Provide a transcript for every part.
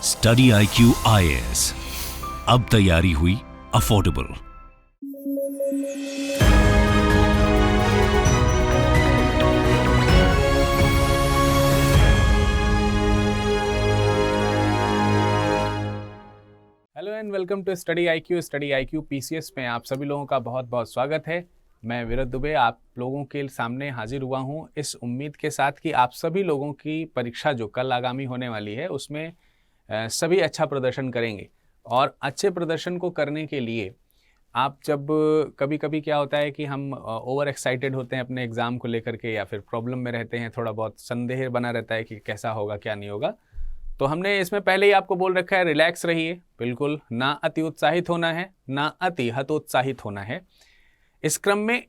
Study IQ IAS, अब तैयारी हुई affordable. Hello and welcome to Study IQ PCS में आप सभी लोगों का बहुत बहुत स्वागत है। मैं विरत दुबे आप लोगों के सामने हाजिर हुआ हूं इस उम्मीद के साथ कि आप सभी लोगों की परीक्षा जो कल आगामी होने वाली है उसमें सभी अच्छा प्रदर्शन करेंगे। और अच्छे प्रदर्शन को करने के लिए आप जब कभी कभी क्या होता है कि हम ओवर एक्साइटेड होते हैं अपने एग्ज़ाम को लेकर के, या फिर प्रॉब्लम में रहते हैं, थोड़ा बहुत संदेह बना रहता है कि कैसा होगा क्या नहीं होगा। तो हमने इसमें पहले ही आपको बोल रखा है रिलैक्स रहिए, बिल्कुल ना अति उत्साहित होना है ना अति हतोत्साहित होना है। इस क्रम में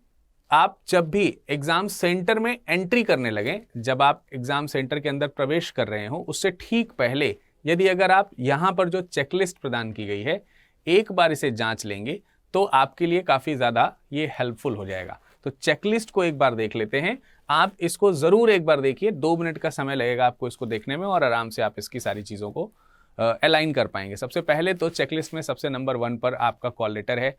आप जब भी एग्ज़ाम सेंटर में एंट्री करने लगें, जब आप एग्ज़ाम सेंटर के अंदर प्रवेश कर रहे हो उससे ठीक पहले यदि अगर आप यहाँ पर जो चेकलिस्ट प्रदान की गई है एक बार इसे जांच लेंगे तो आपके लिए काफ़ी ज़्यादा ये हेल्पफुल हो जाएगा। तो चेकलिस्ट को एक बार देख लेते हैं। आप इसको ज़रूर एक बार देखिए, 2 मिनट का समय लगेगा आपको इसको देखने में और आराम से आप इसकी सारी चीज़ों को अलाइन कर पाएंगे। सबसे पहले तो चेकलिस्ट में सबसे नंबर 1 पर आपका कॉल लेटर है।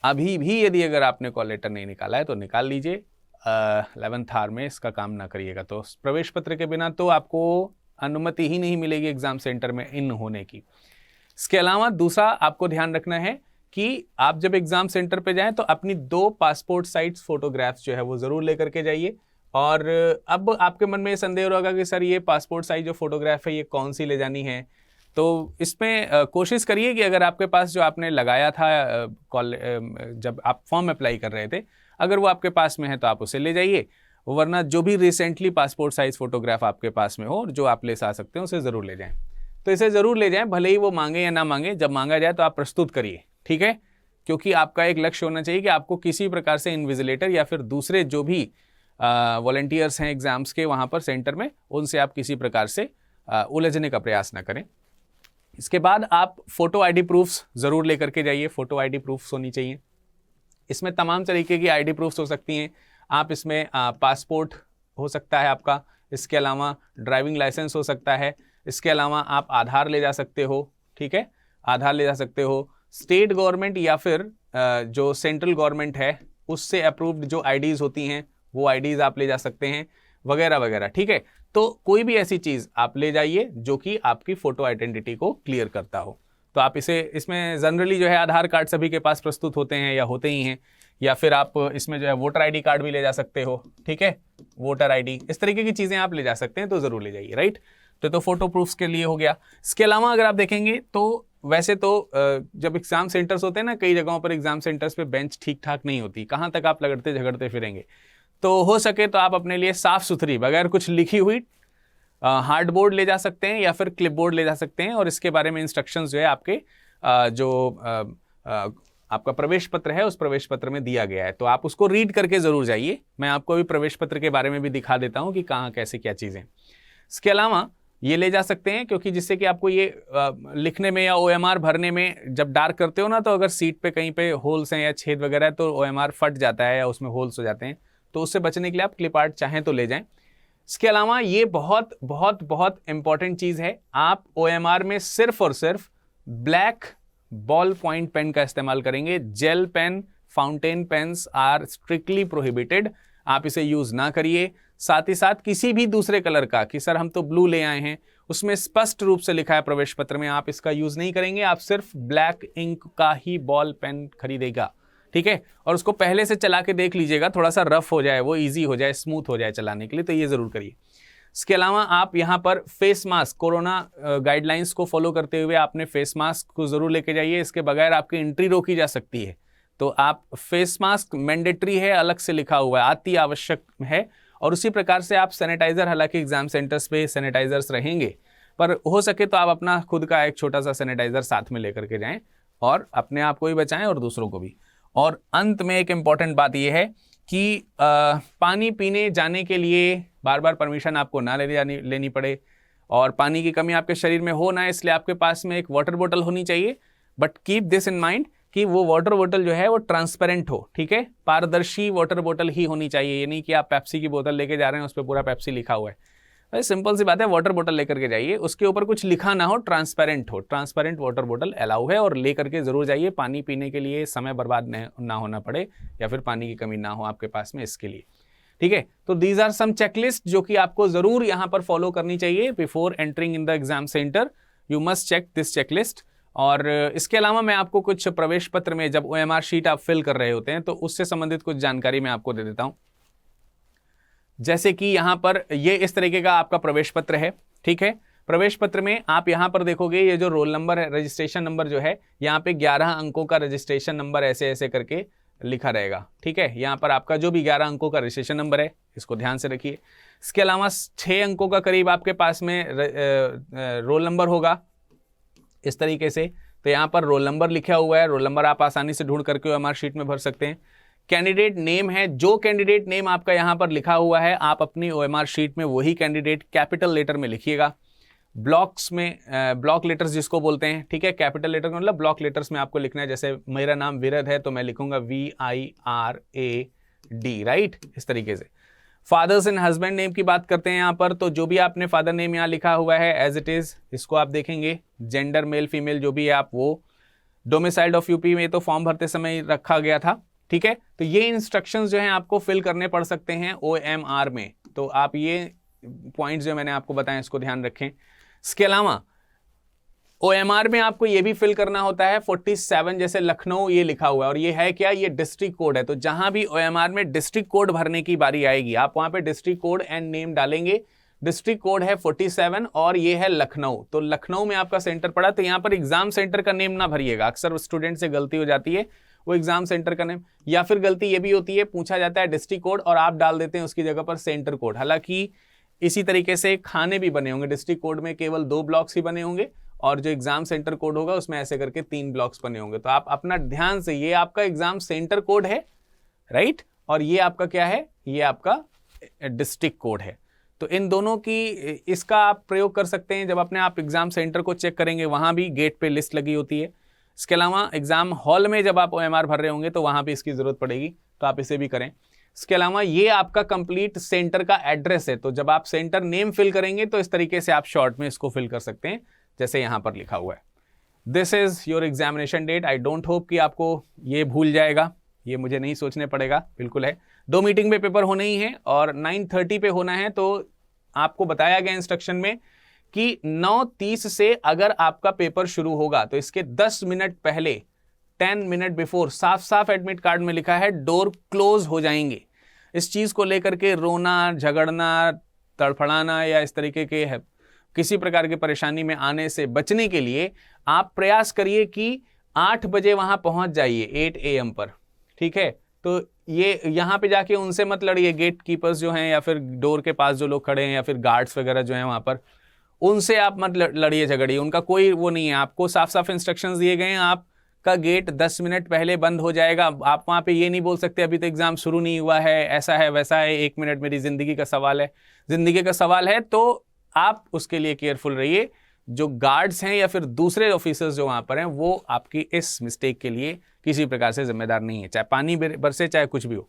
अभी भी यदि अगर आपने कॉल लेटर नहीं निकाला है तो निकाल लीजिए, 11th आवर में इसका काम ना करिएगा। तो प्रवेश पत्र के बिना तो आपको अनुमति ही नहीं मिलेगी एग्जाम सेंटर में इन होने की। इसके अलावा दूसरा आपको ध्यान रखना है कि आप जब एग्जाम सेंटर पे जाएं तो अपनी 2 पासपोर्ट साइज फोटोग्राफ्स जो है वो ज़रूर लेकर के जाइए। और अब आपके मन में ये संदेह होगा कि सर ये पासपोर्ट साइज जो फोटोग्राफ है ये कौन सी ले जानी है। तो इसमें कोशिश करिए कि अगर आपके पास जो आपने लगाया था जब आप फॉर्म अप्लाई कर रहे थे, अगर वो आपके पास में है तो आप उसे ले जाइए, वरना जो भी रिसेंटली पासपोर्ट साइज फोटोग्राफ आपके पास में हो जो आप ले आ सकते हैं उसे ज़रूर ले जाएं। तो इसे ज़रूर ले जाएं, भले ही वो मांगे या ना मांगे, जब मांगा जाए तो आप प्रस्तुत करिए, ठीक है। क्योंकि आपका एक लक्ष्य होना चाहिए कि आपको किसी प्रकार से इन्विजिलेटर या फिर दूसरे जो भी वॉलंटियर्स हैं एग्जाम्स के वहाँ पर सेंटर में, उनसे आप किसी प्रकार से उलझने का प्रयास ना करें। इसके बाद आप फ़ोटो ID प्रूफ्स ज़रूर लेकर के जाइए। फ़ोटो ID प्रूफ्स होनी चाहिए। इसमें तमाम तरीके की ID प्रूफ्स हो सकती हैं। आप इसमें पासपोर्ट हो सकता है आपका, इसके अलावा ड्राइविंग लाइसेंस हो सकता है, इसके अलावा आप आधार ले जा सकते हो, ठीक है, आधार ले जा सकते हो। स्टेट गवर्नमेंट या फिर जो सेंट्रल गवर्नमेंट है उससे अप्रूव्ड जो IDs होती हैं वो IDs आप ले जा सकते हैं, वगैरह वगैरह, ठीक है। तो कोई भी ऐसी चीज़ आप ले जाइए जो कि आपकी फ़ोटो आइडेंटिटी को क्लियर करता हो। तो आप इसमें जनरली जो है आधार कार्ड सभी के पास प्रस्तुत होते हैं या होते ही हैं, या फिर आप इसमें जो है वोटर ID कार्ड भी ले जा सकते हो, ठीक है, वोटर ID, इस तरीके की चीज़ें आप ले जा सकते हैं, तो ज़रूर ले जाइए, राइट। तो फ़ोटो प्रूफ्स के लिए हो गया। इसके अलावा अगर आप देखेंगे तो वैसे तो जब एग्ज़ाम सेंटर्स होते हैं ना, कई जगहों पर एग्ज़ाम सेंटर्स पे बेंच ठीक ठाक नहीं होती, कहाँ तक आप लगड़ते झगड़ते फिरेंगे। तो हो सके तो आप अपने लिए साफ़ सुथरी बगैर कुछ लिखी हुई हार्ड बोर्ड ले जा सकते हैं या फिर क्लिप बोर्ड ले जा सकते हैं, और इसके बारे में इंस्ट्रक्शंस जो है आपके आपका प्रवेश पत्र है उस प्रवेश पत्र में दिया गया है, तो आप उसको रीड करके ज़रूर जाइए। मैं आपको अभी प्रवेश पत्र के बारे में भी दिखा देता हूँ कि कहाँ कैसे क्या चीज़ें। इसके अलावा ये ले जा सकते हैं क्योंकि जिससे कि आपको ये लिखने में या OMR भरने में जब डार्क करते हो ना, तो अगर सीट पे कहीं पे होल्स हैं या छेद वगैरह है तो OMR फट जाता है या उसमें होल्स हो जाते हैं, तो उससे बचने के लिए आप क्लिप आर्ट चाहें तो ले जाएं। इसके अलावा ये बहुत बहुत बहुत इंपॉर्टेंट चीज़ है, आप OMR में सिर्फ और सिर्फ ब्लैक बॉल पॉइंट पेन का इस्तेमाल करेंगे। Gel pen, fountain pens are strictly prohibited, आप इसे यूज़ ना करिए। साथ ही साथ किसी भी दूसरे कलर का, कि सर हम तो ब्लू ले आए हैं, उसमें स्पष्ट रूप से लिखा है प्रवेश पत्र में, आप इसका यूज़ नहीं करेंगे। आप सिर्फ ब्लैक इंक का ही बॉल पेन खरीदेगा, ठीक है। और उसको पहले से चला के देख लीजिएगा, थोड़ा सा रफ हो जाए, वो इजी हो जाए, स्मूथ हो जाए चलाने के लिए, तो ये ज़रूर करिए। इसके अलावा आप यहाँ पर फेस मास्क, कोरोना गाइडलाइंस को फॉलो करते हुए आपने फेस मास्क को ज़रूर लेके जाइए। इसके बगैर आपकी एंट्री रोकी जा सकती है, तो आप फेस मास्क मैंडेटरी है, अलग से लिखा हुआ है, अति आवश्यक है। और उसी प्रकार से आप सैनिटाइज़र, हालांकि एग्जाम सेंटर्स पे सैनिटाइजर्स रहेंगे, पर हो सके तो आप अपना खुद का एक छोटा सा सैनिटाइज़र साथ में लेकर के जाएं और अपने आप को भी बचाएं और दूसरों को भी। और अंत में एक इम्पॉर्टेंट बात यह है कि पानी पीने जाने के लिए बार बार परमिशन आपको ना लेनी पड़े, और पानी की कमी आपके शरीर में हो ना, इसलिए आपके पास में एक वाटर बोतल होनी चाहिए। But keep this in mind कि वो वाटर बोतल जो है वो ट्रांसपेरेंट हो, ठीक है, पारदर्शी वाटर बोतल ही होनी चाहिए। ये नहीं कि आप पेप्सी की बोतल लेके जा रहे हैं उस पर पूरा पेप्सी लिखा हुआ है, भाई सिंपल सी बात है, वाटर बोतल लेकर के जाइए, उसके ऊपर कुछ लिखा ना हो, ट्रांसपेरेंट हो, ट्रांसपेरेंट वाटर बोतल अलाउ है, और लेकर के जरूर जाइए, पानी पीने के लिए समय बर्बाद ना होना पड़े या फिर पानी की कमी ना हो आपके पास में, इसके लिए। ठीक है, तो दीज आर सम चेकलिस्ट जो कि आपको जरूर यहां पर फॉलो करनी चाहिए before entering in the exam centre. You must check this checklist. और इसके अलावा मैं आपको कुछ प्रवेश पत्र में जब OMR शीट आप फिल कर रहे होते हैं तो उससे संबंधित कुछ जानकारी मैं आपको दे देता हूं। जैसे कि यहां पर ये इस तरीके का आपका प्रवेश पत्र है। ठीक है, प्रवेश पत्र में आप यहां पर देखोगे ये जो रोल नंबर है, रजिस्ट्रेशन नंबर जो है, यहां पे 11 अंकों का रजिस्ट्रेशन नंबर ऐसे ऐसे करके लिखा रहेगा। ठीक है, यहां पर आपका जो भी 11 अंकों का रजिस्ट्रेशन नंबर है, इसको ध्यान से रखिए। इसके अलावा 6 अंकों का करीब आपके पास में रोल नंबर होगा इस तरीके से। तो यहां पर रोल नंबर लिखा हुआ है, रोल नंबर आप आसानी से ढूंढ करके OMR शीट में भर सकते हैं। कैंडिडेट नेम है, जो कैंडिडेट नेम आपका यहां पर लिखा हुआ है आप अपनी OMR शीट में वही कैंडिडेट कैपिटल लेटर में लिखिएगा। ब्लॉक्स में ब्लॉक लेटर्स जिसको बोलते हैं, ठीक है, कैपिटल लेटर का मतलब ब्लॉक लेटर्स में आपको लिखना है। जैसे मेरा नाम विरद है तो मैं लिखूंगा VIRAD, राइट, इस तरीके से। फादर्स एंड हस्बैंड नेम की बात करते हैं यहाँ पर, तो जो भी आपने फादर नेम यहाँ लिखा हुआ है एज इट इज, इसको आप देखेंगे। जेंडर मेल फीमेल जो भी है आप वो। डोमिसाइल्ड ऑफ यूपी में तो फॉर्म भरते समय रखा गया था। ठीक है, तो ये इंस्ट्रक्शंस जो हैं आपको फिल करने पड़ सकते हैं OMR में, तो आप ये पॉइंट्स जो मैंने आपको बताए इसको ध्यान रखें। इसके अलावा OMR में आपको ये भी फिल करना होता है 47, जैसे लखनऊ ये लिखा हुआ है और ये है क्या, ये डिस्ट्रिक्ट कोड है। तो जहां भी OMR में डिस्ट्रिक्ट कोड भरने की बारी आएगी आप वहां पे डिस्ट्रिक्ट कोड एंड नेम डालेंगे। डिस्ट्रिक्ट कोड है 47 और ये है लखनऊ, तो लखनऊ में आपका सेंटर पड़ा। तो यहाँ पर एग्जाम सेंटर का नेम ना भरिएगा, अक्सर स्टूडेंट से गलती हो जाती है, वो एग्जाम सेंटर का नेम, या फिर गलती ये भी होती है पूछा जाता है डिस्ट्रिक्ट कोड और आप डाल देते हैं उसकी जगह पर सेंटर कोड। हालांकि इसी तरीके से खाने भी बने होंगे, डिस्ट्रिक्ट कोड में केवल 2 ब्लॉक्स ही बने होंगे और जो एग्जाम सेंटर कोड होगा उसमें ऐसे करके 3 ब्लॉक्स बने होंगे। तो आप अपना ध्यान से, ये आपका एग्जाम सेंटर कोड है, राइट, और ये आपका क्या है, ये आपका डिस्ट्रिक्ट कोड है। तो इन दोनों की इसका आप प्रयोग कर सकते हैं जब अपने आप एग्जाम सेंटर को चेक करेंगे, वहां भी गेट पे लिस्ट लगी होती है। इसके अलावा एग्जाम हॉल में जब आप OMR भर रहे होंगे तो वहां भी इसकी जरूरत पड़ेगी, तो आप इसे भी करें। इसके अलावा ये आपका कंप्लीट सेंटर का एड्रेस है, तो जब आप सेंटर नेम फिल करेंगे तो इस तरीके से आप शॉर्ट में इसको फिल कर सकते हैं जैसे यहां पर लिखा हुआ है। This is your examination date. I don't hope कि आपको ये भूल जाएगा, ये मुझे नहीं सोचने पड़ेगा, बिल्कुल है। 2 मीटिंग में पेपर होने ही है और 9:30 पे होना है। तो आपको बताया गया इंस्ट्रक्शन में कि 9:30 से अगर आपका पेपर शुरू होगा तो इसके 10 मिनट पहले, 10 मिनट बिफोर, साफ साफ एडमिट कार्ड में लिखा है डोर क्लोज हो जाएंगे। इस चीज को लेकर के रोना, झगड़ना, तड़फड़ाना या इस तरीके के है किसी प्रकार की परेशानी में आने से बचने के लिए आप प्रयास करिए कि 8 बजे वहां पहुंच जाइए, 8 AM पर। ठीक है, तो ये यहाँ पे जाके उनसे मत लड़िए, गेट कीपर्स जो हैं या फिर डोर के पास जो लोग खड़े हैं या फिर गार्ड्स वगैरह जो हैं वहां पर, उनसे आप मत लड़िए झगड़िए, उनका कोई वो नहीं है। आपको साफ साफ इंस्ट्रक्शंस दिए गए हैं, आपका गेट 10 मिनट पहले बंद हो जाएगा। आप वहां पे ये नहीं बोल सकते अभी तो एग्जाम शुरू नहीं हुआ है, ऐसा है वैसा है, 1 मिनट मेरी जिंदगी का सवाल है। जिंदगी का सवाल है तो आप उसके लिए केयरफुल रहिए। जो गार्ड्स हैं या फिर दूसरे ऑफिसर्स जो वहां पर हैं वो आपकी इस मिस्टेक के लिए किसी प्रकार से जिम्मेदार नहीं है, चाहे पानी बरसे चाहे कुछ भी हो।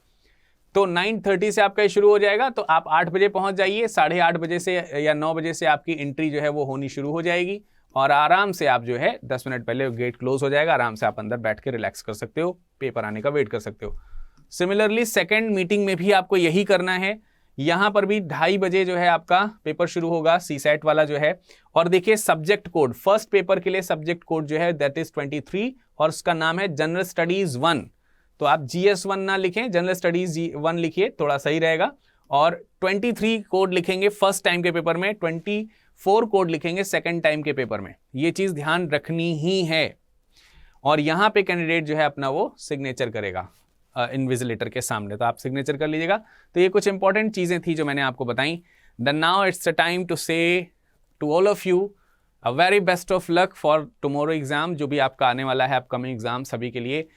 तो 9:30 से आपका शुरू हो जाएगा, तो आप 8 बजे पहुंच जाइए। 8:30 बजे से या 9 बजे से आपकी एंट्री जो है वो होनी शुरू हो जाएगी और आराम से आप जो है 10 मिनट पहले गेट क्लोज हो जाएगा, आराम से आप अंदर बैठ के रिलैक्स कर सकते हो, पेपर आने का वेट कर सकते हो। सिमिलरली सेकेंड मीटिंग में भी आपको यही करना है। यहां पर भी 2:30 बजे जो है आपका पेपर शुरू होगा, CSAT वाला जो है। और देखिए सब्जेक्ट कोड, फर्स्ट पेपर के लिए सब्जेक्ट कोड जो है दैट इज 23 और उसका नाम है जनरल स्टडीज 1। तो आप GS1 ना लिखें, जनरल स्टडीज 1 लिखिए, थोड़ा सही रहेगा। और 23 कोड लिखेंगे फर्स्ट टाइम के पेपर में, 24 कोड लिखेंगे सेकेंड टाइम के पेपर में। ये चीज ध्यान रखनी ही है। और यहां पे कैंडिडेट जो है अपना वो सिग्नेचर करेगा इन्विजिलेटर के सामने, तो आप सिग्नेचर कर लीजिएगा। तो ये कुछ इंपॉर्टेंट चीजें थी जो मैंने आपको बताई। Then now it's the time to say to all of you a very best of luck for tomorrow exam, जो भी आपका आने वाला है अपकमिंग एग्जाम। सभी के लिए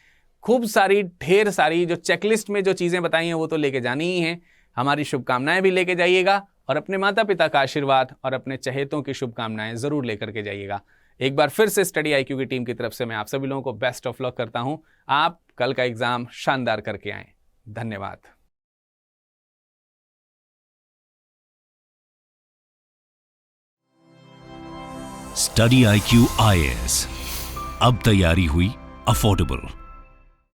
खूब सारी, ढेर सारी जो चेकलिस्ट में जो चीजें बताई हैं वो तो लेके जानी ही है। हमारी शुभकामनाएं भी लेके जाइएगा और अपने माता पिता का आशीर्वाद और अपने चहेतों की शुभकामनाएं जरूर लेकर के जाइएगा। एक बार फिर से स्टडी IQ की टीम की तरफ से मैं आप सभी लोगों को बेस्ट ऑफ लक करता हूं। आप कल का एग्जाम शानदार करके आएं। धन्यवाद। स्टडी IQ IAS, अब तैयारी हुई अफोर्डेबल।